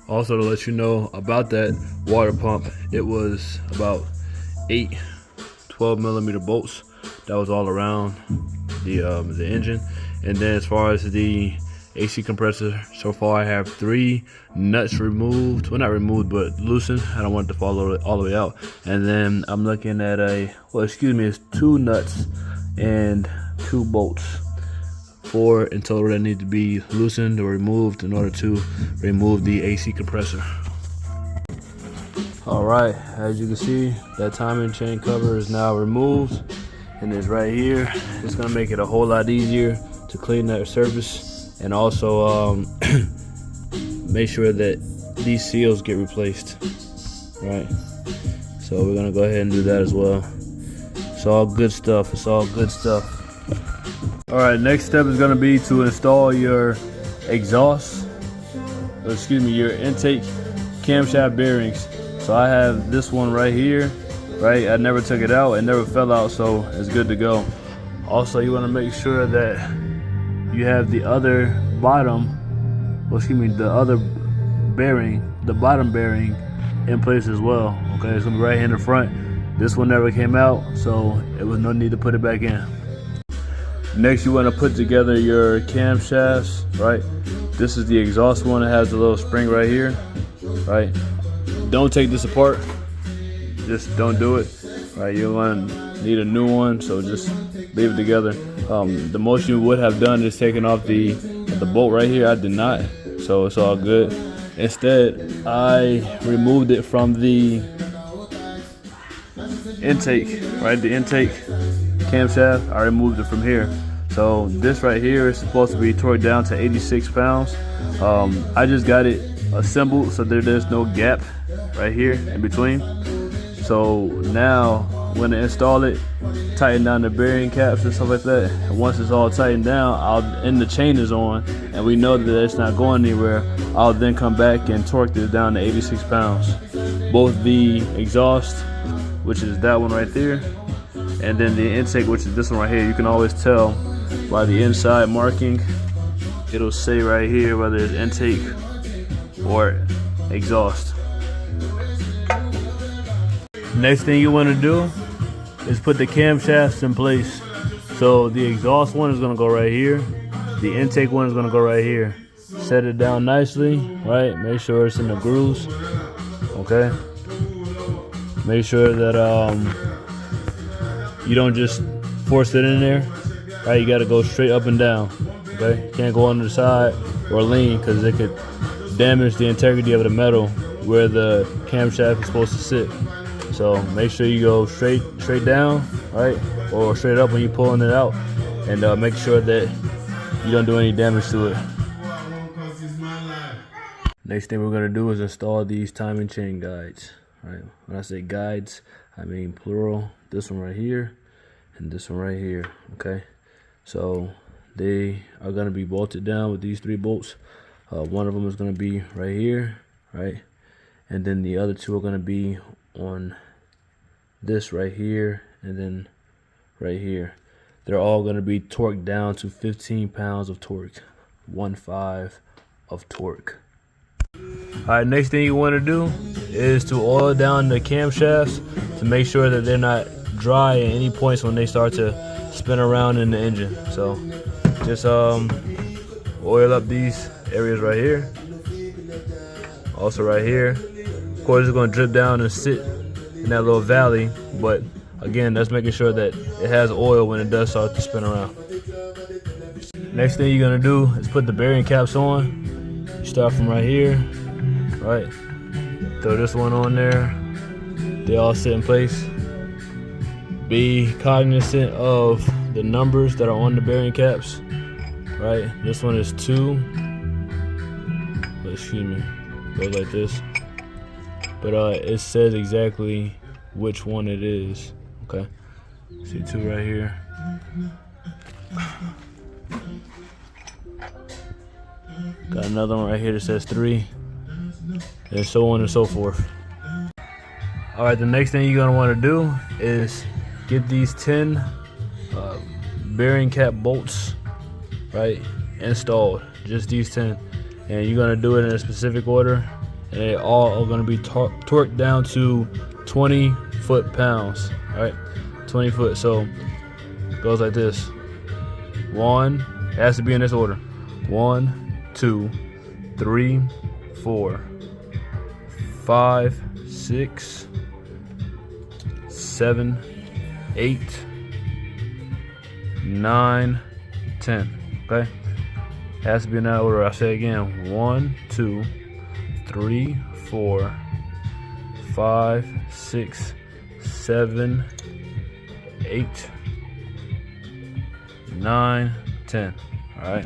Also, to let you know about that water pump, it was about 8 12mm bolts that was all around the engine. And then as far as the AC compressor, so far I have 3 nuts removed. Well, not removed, but loosened. I don't want it to fall all the way out. And then I'm looking at it's 2 nuts and 2 bolts. 4 in total that need to be loosened or removed in order to remove the AC compressor. Alright, as you can see, that timing chain cover is now removed and it's right here. It's going to make it a whole lot easier to clean that surface. And also make sure that these seals get replaced, right? So we're gonna go ahead and do that as well. It's all good stuff. It's all good stuff. All right, next step is gonna be to install your exhaust, your intake camshaft bearings. So I have this one right here, right? I never took it out, it never fell out, so it's good to go. Also, you wanna make sure that you have the other the other bearing, the bottom bearing in place as well. Okay, it's gonna be right here in the front. This one never came out, so it was no need to put it back in. Next, you wanna put together your camshafts, right? This is the exhaust one. It has a little spring right here, right? Don't take this apart. Just don't do it, right? You're gonna need a new one, so just leave it together. The most you would have done is taken off the bolt right here. I did not, so it's all good. Instead, I removed it from the intake, right? The intake camshaft, I removed it from here. So this right here is supposed to be torqued down to 86 pounds. I just got it assembled so there's no gap right here in between. So now when I install it, tighten down the bearing caps and stuff like that. And once it's all tightened down, and the chain is on, and we know that it's not going anywhere, I'll then come back and torque it down to 86 pounds. Both the exhaust, which is that one right there, and then the intake, which is this one right here. You can always tell by the inside marking. It'll say right here whether it's intake or exhaust. Next thing you want to do is put the camshafts in place. So the exhaust one is going to go right here. The intake one is going to go right here. Set it down nicely, right? Make sure it's in the grooves, okay? Make sure that you don't just force it in there, right? You got to go straight up and down, okay? You can't go on the side or lean because it could damage the integrity of the metal where the camshaft is supposed to sit. So make sure you go straight down, right, or straight up when you're pulling it out, and make sure that you don't do any damage to it. Next thing we're gonna do is install these timing chain guides. Right. When I say guides, I mean plural. This one right here, and this one right here. Okay. So they are gonna be bolted down with these 3 bolts. One of them is gonna be right here, right, and then the other 2 are gonna be on this right here and then right here. They're all going to be torqued down to 15 pounds of torque, 1.5 of torque. Alright, next thing you want to do is to oil down the camshafts to make sure that they're not dry at any points when they start to spin around in the engine. So just oil up these areas right here, also right here. Of course, it's going to drip down and sit in that little valley, but again, that's making sure that it has oil when it does start to spin around. Next thing you're gonna do is put the bearing caps on. You start from right here, right? Throw this one on there. They all sit in place. Be cognizant of the numbers that are on the bearing caps, right? This one is 2. Excuse me, goes like this. But it says exactly which one it is. Okay, see 2 right here. Got another one right here that says 3, and so on and so forth. All right, the next thing you're gonna want to do is get these 10 bearing cap bolts, right, installed. Just these 10, and you're gonna do it in a specific order. and they all are going to be torqued down to 20 foot-pounds. All right, 20 foot. So it goes like this. One, it has to be in this order. 1, 2, 3, 4, 5, 6, 7, 8, 9, 10. Okay, it has to be in that order. I say again. 1, 2, 3, 4, 5, 6, 7, 8, 9, 10. All right,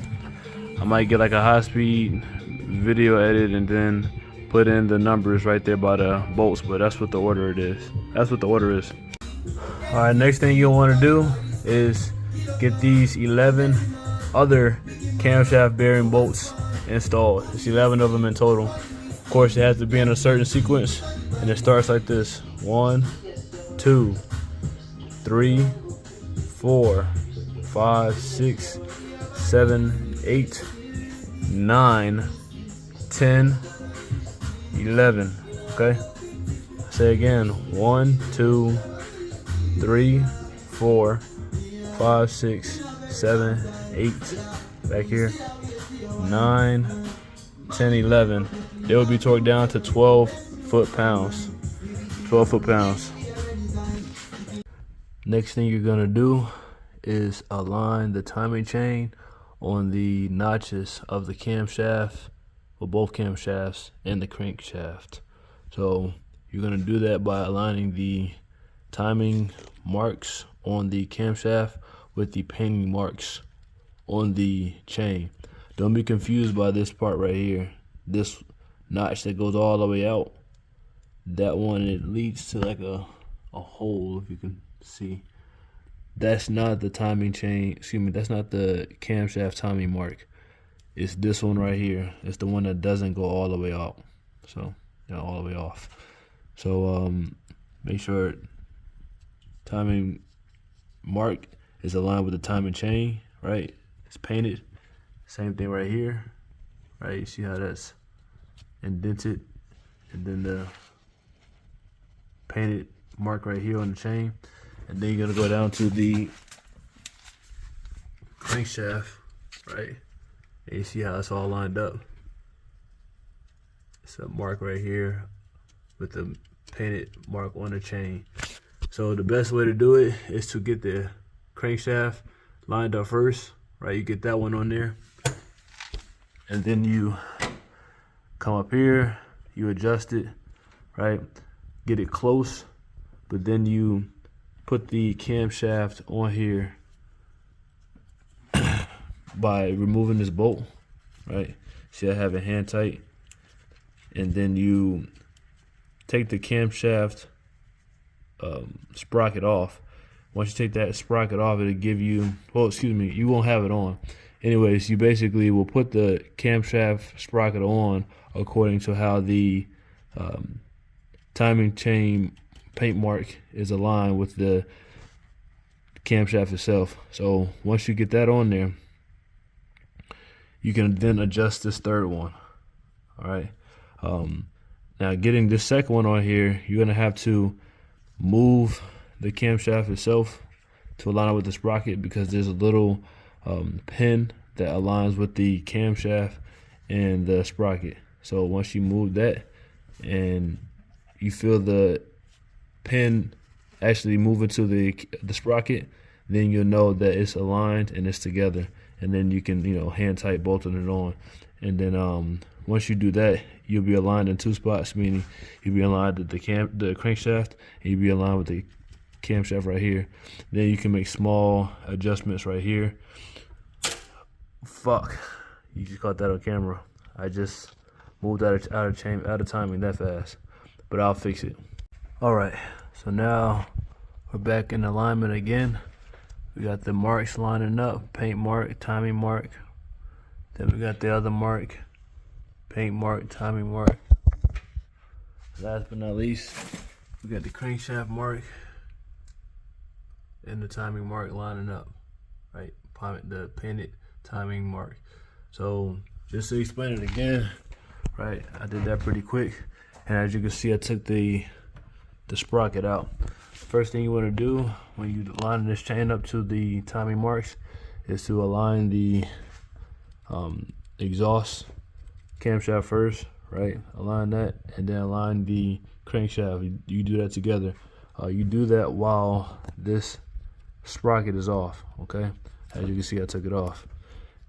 I might get like a high-speed video edit and then put in the numbers right there by the bolts, but that's what the order it is. That's what the order is. All right, next thing you'll want to do is get these 11 other camshaft bearing bolts installed. It's 11 of them in total. Of course, it has to be in a certain sequence, and it starts like this: 1, 2, 3, 4, 5, 6, 7, 8, 9, 10, 11. Okay, say again: 1, 2, 3, 4, 5, 6, 7, 8. Back here, 9, 10, 11. They will be torqued down to 12 foot-pounds. 12 foot-pounds. Next thing you're gonna do is align the timing chain on the notches of the camshaft, or both camshafts, and the crankshaft. So you're gonna do that by aligning the timing marks on the camshaft with the painting marks on the chain. Don't be confused by this part right here. This notch that goes all the way out, that one, it leads to like a hole, if you can see. That's not the timing chain, excuse me, that's not the camshaft timing mark. It's this one right here. It's the one that doesn't go all the way out. So, all the way off. So make sure timing mark is aligned with the timing chain, right? It's painted. Same thing right here, right? You see how that's indented, and then the painted mark right here on the chain. And then you're gonna go down to the crankshaft, right? And you see how it's all lined up. It's a mark right here with the painted mark on the chain. So the best way to do it is to get the crankshaft lined up first, right? You get that one on there, and then you come up here, you adjust it, right? Get it close, but then you put the camshaft on here by removing this bolt, right? See, I have it hand tight, and then you take the camshaft sprocket off. Once you take that sprocket off, it'll give you, well, excuse me, you won't have it on. Anyways, you basically will put the camshaft sprocket on according to how the timing chain paint mark is aligned with the camshaft itself. So once you get that on there, you can then adjust this third one. All right. Now getting this second one on here, you're gonna have to move the camshaft itself to align it with the sprocket, because there's a little pin that aligns with the camshaft and the sprocket. So once you move that and you feel the pin actually moving to the sprocket, then you'll know that it's aligned and it's together, and then you can hand tight bolting it on. And then once you do that, you'll be aligned in two spots, meaning you'll be aligned with the crankshaft, and you'll be aligned with the camshaft right here. Then you can make small adjustments right here. Fuck, you just caught that on camera. I just moved out of timing that fast, but I'll fix it. All right, so now we're back in alignment again. We got the marks lining up: paint mark, timing mark. Then we got the other mark, paint mark, timing mark. Last but not least, we got the crankshaft mark and the timing mark lining up, right? The painted timing mark. So just to explain it again, right? I did that pretty quick, and as you can see, I took the sprocket out. First thing you want to do when you line this chain up to the timing marks is to align the exhaust camshaft first, right? Align that, and then align the crankshaft. You do that together. You do that while this sprocket is off, okay? As you can see, I took it off.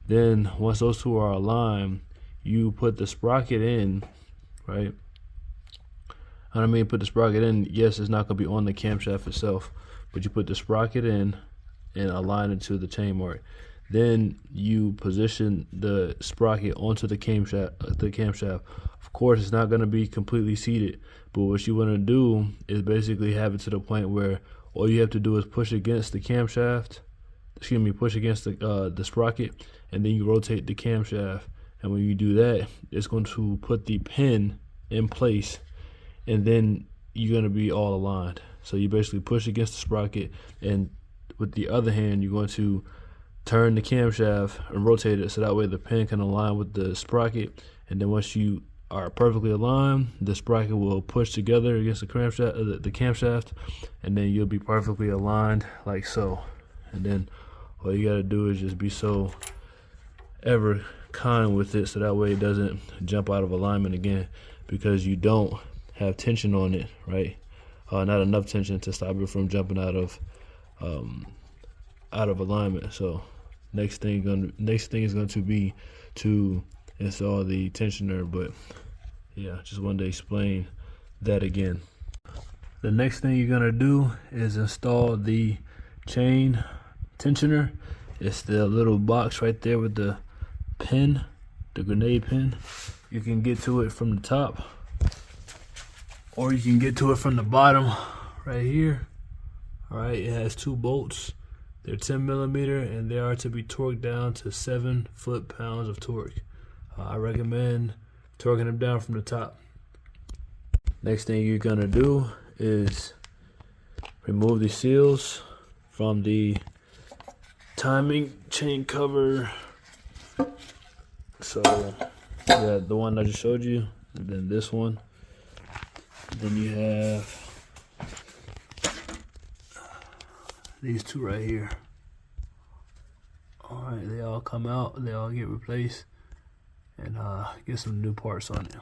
Then once those two are aligned, you put the sprocket in, right? I mean, put the sprocket in. Yes, it's not going to be on the camshaft itself, but you put the sprocket in and align it to the chain mark. Then you position the sprocket onto the camshaft. Of course, it's not going to be completely seated, but what you want to do is basically have it to the point where all you have to do is push against the camshaft. Excuse me, push against the sprocket, and then you rotate the camshaft. And when you do that, it's going to put the pin in place, and then you're going to be all aligned. So you basically push against the sprocket, and with the other hand, you're going to turn the camshaft and rotate it so that way the pin can align with the sprocket. And then once you are perfectly aligned, the sprocket will push together against the camshaft, and then you'll be perfectly aligned like so. And then all you got to do is just be so ever kind with it so that way it doesn't jump out of alignment again, because you don't have tension on it, right? Not enough tension to stop it from jumping out of alignment. So next thing is going to be to install the tensioner. But yeah, just wanted to explain that again. The next thing you're going to do is install the chain tensioner. It's the little box right there with the pin, the grenade pin. You can get to it from the top, or you can get to it from the bottom right here. All right, it has two bolts. They're 10mm, and they are to be torqued down to 7 foot-pounds of torque. I recommend torquing them down from the top. Next thing you're gonna do is remove the seals from the timing chain cover. So yeah, the one I just showed you, and then this one. Then you have these two right here. All right, they all come out, they all get replaced, and get some new parts on it.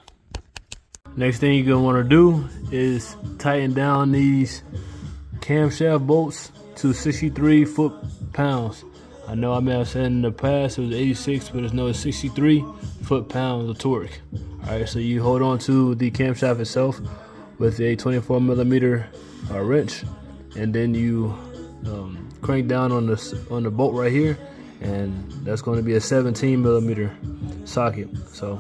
Next thing you're gonna want to do is tighten down these camshaft bolts to 63 foot-pounds. I know I may have said in the past it was 86, but it's 63 foot-pounds of torque. All right, so you hold on to the camshaft itself with a 24mm wrench, and then you crank down on the bolt right here, and that's going to be a 17mm socket. So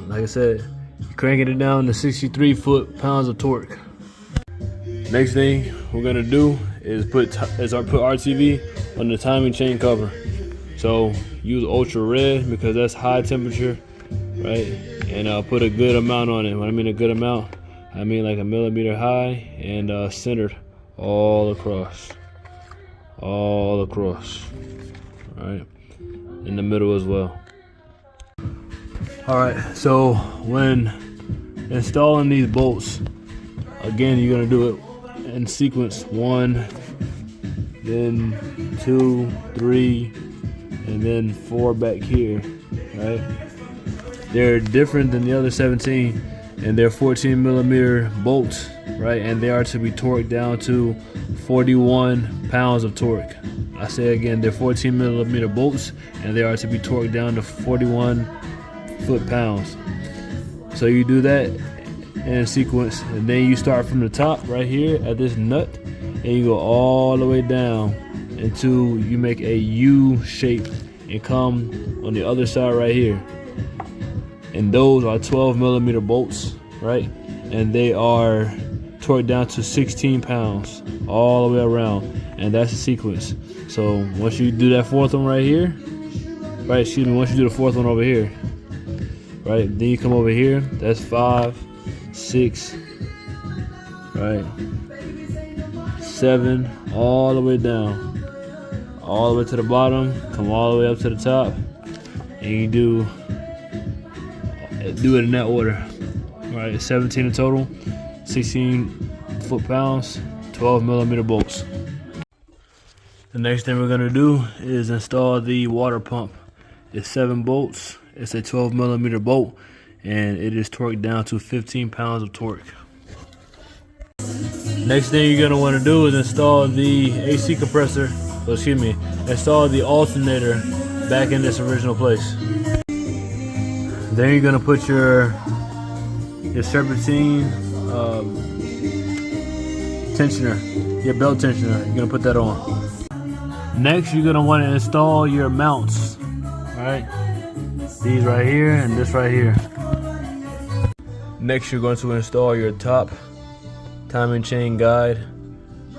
like I said, you're cranking it down to 63 foot-pounds of torque. Next thing we're gonna do is put RTV on the timing chain cover. So use ultra red because that's high temperature, right? And put a good amount on it. When I mean a good amount, I mean like 1mm high and centered all across, all right, in the middle as well. All right, so when installing these bolts, again, you're gonna do it in sequence: 1, then 2, 3, and then 4 back here, right? They're different than the other 17, and they're 14mm bolts, right? And they are to be torqued down to 41 pounds of torque. I say again, they're 14mm bolts, and they are to be torqued down to 41 foot-pounds. So you do that in sequence, and then you start from the top right here at this nut, and you go all the way down until you make a U shape and come on the other side right here. And those are 12mm bolts, right? And they are torqued down to 16 pounds all the way around, and that's the sequence. So once you do that fourth one right here, right, excuse me, once you do the fourth one over here, right, then you come over here, that's 5, 6, right, 7, all the way down, all the way to the bottom, come all the way up to the top, and you do do it in that order. All right, 17 in total, 16 foot-pounds, 12mm bolts. The next thing we're gonna do is install the water pump. It's 7 bolts. It's a 12mm bolt, and it is torqued down to 15 pounds of torque. Next thing you're gonna want to do is install the AC compressor. Install the alternator back in its original place. Then you're gonna put your serpentine tensioner, your belt tensioner. You're gonna put that on. Next, you're gonna want to install your mounts. All right, these right here and this right here. Next, you're going to install your top timing chain guide.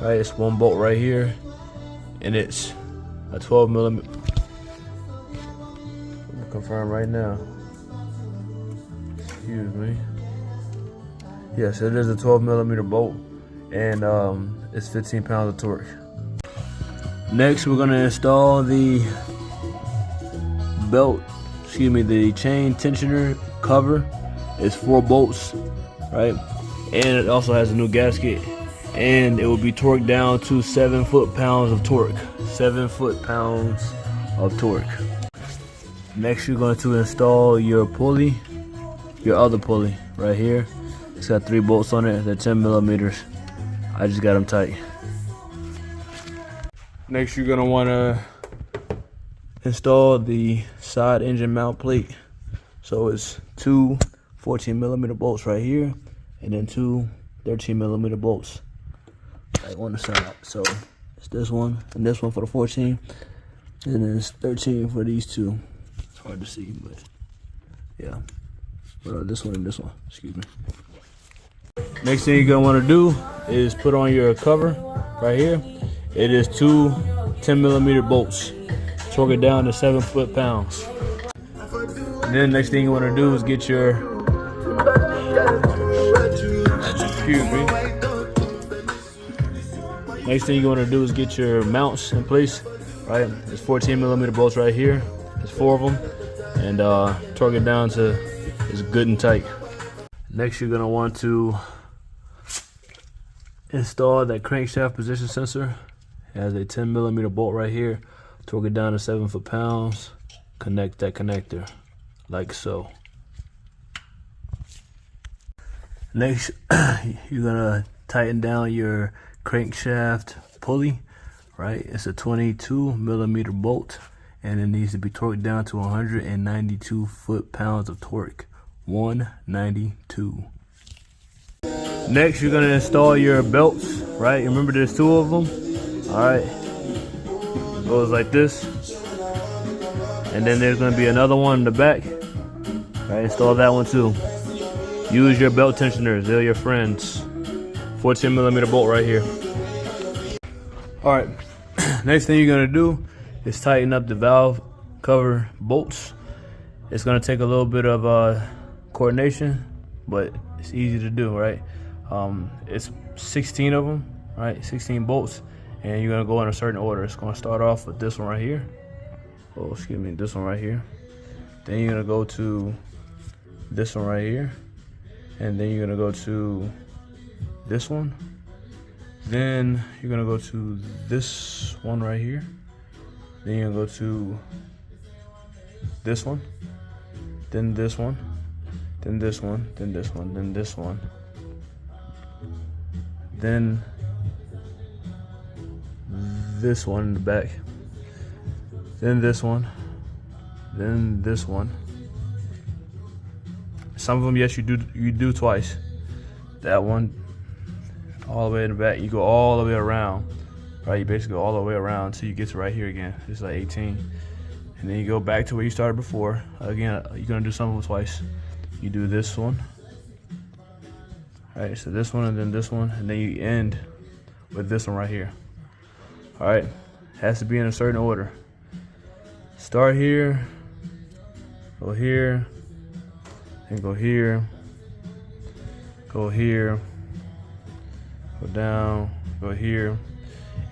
All right, it's 1 bolt right here, and it's a 12mm. I'll confirm right now. Excuse me. Yes, it is a 12mm bolt, and it's 15 pounds of torque. Next, we're going to install the the chain tensioner cover. It's 4 bolts, right? And it also has a new gasket, and it will be torqued down to 7 foot-pounds of torque. 7 foot-pounds of torque. Next, you're going to install your pulley, your other pulley right here. It's got 3 bolts on it. They're 10mm. I just got them tight. Next, you're gonna wanna install the side engine mount plate. So it's 2 14mm bolts right here, and then 2 13mm bolts right on the side. So it's this one and this one for the 14, and then it's 13 for these 2. It's hard to see, but yeah. But this one and this one, excuse me. Next thing you're gonna wanna do is put on your cover right here. It is 2 10mm bolts. Torque it down to 7 foot-pounds. Then next thing you want to do is get your, Next thing you want to do is get your mounts in place. Right, there's 14mm bolts right here. There's 4 of them, and torque it down to it's good and tight. Next, you're gonna want to install that crankshaft position sensor. It has a 10mm bolt right here. Torque it down to 7 foot-pounds. Connect that connector, like so. Next, you're gonna tighten down your crankshaft pulley. Right, it's a 22mm bolt, and it needs to be torqued down to 192 foot-pounds of torque. 192. Next, you're gonna install your belts. Right, remember there's 2 of them. All right, goes like this, and then there's going to be another one in the back. All right, install that one too. Use your belt tensioners; they're your friends. 14mm bolt right here. All right, next thing you're going to do is tighten up the valve cover bolts. It's going to take a little bit of coordination, but it's easy to do. Right, it's 16 of them. Right, 16 bolts. And you're gonna go in a certain order. It's gonna start off with this one right here. Oh, excuse me, this one right here. Then you're gonna go to this one right here. And then you're gonna go to this one. Then you're gonna go to this one right here. Then you're gonna go to this one. Then this one. Then this one. Then this one. Then this one. Then this one in the back, then this one, then this one. Some of them, yes, you do twice. That one, all the way in the back. You go all the way around, right? You basically go all the way around until you get to right here again. It's like 18, and then you go back to where you started before. Again, you're gonna do some of them twice. You do this one, right? So this one and then this one, and then you end with this one right here. All right, has to be in a certain order. Start here, go here, and go here, go here, go down, go here,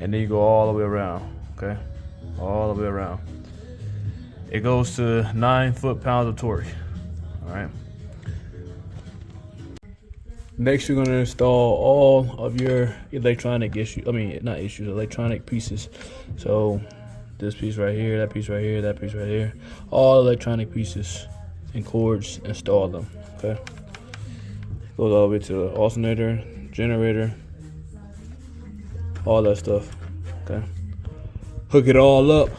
and then you go all the way around, okay? All the way around. It goes to 9 foot-pounds of torque, all right? Next, you're gonna install all of your electronic electronic pieces. So this piece right here, that piece right here, that piece right here, all electronic pieces and cords, install them, okay? Goes all the way to the alternator, generator, all that stuff, okay? Hook it all up.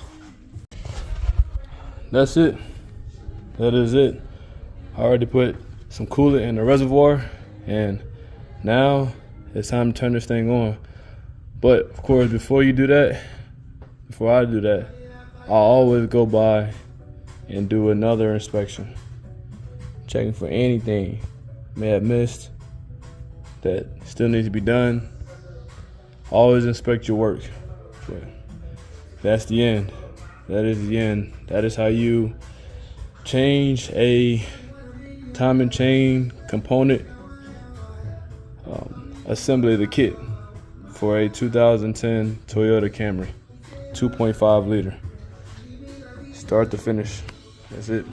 That's it. That is it. I already put some coolant in the reservoir, and now it's time to turn this thing on. But of course, before I do that, I'll always go by and do another inspection, checking for anything may have missed that still needs to be done. Always inspect your work. But that's the end. That is the end. That is how you change a timing chain component assembly of the kit for a 2010 Toyota Camry 2.5 liter. Start to finish. That's it.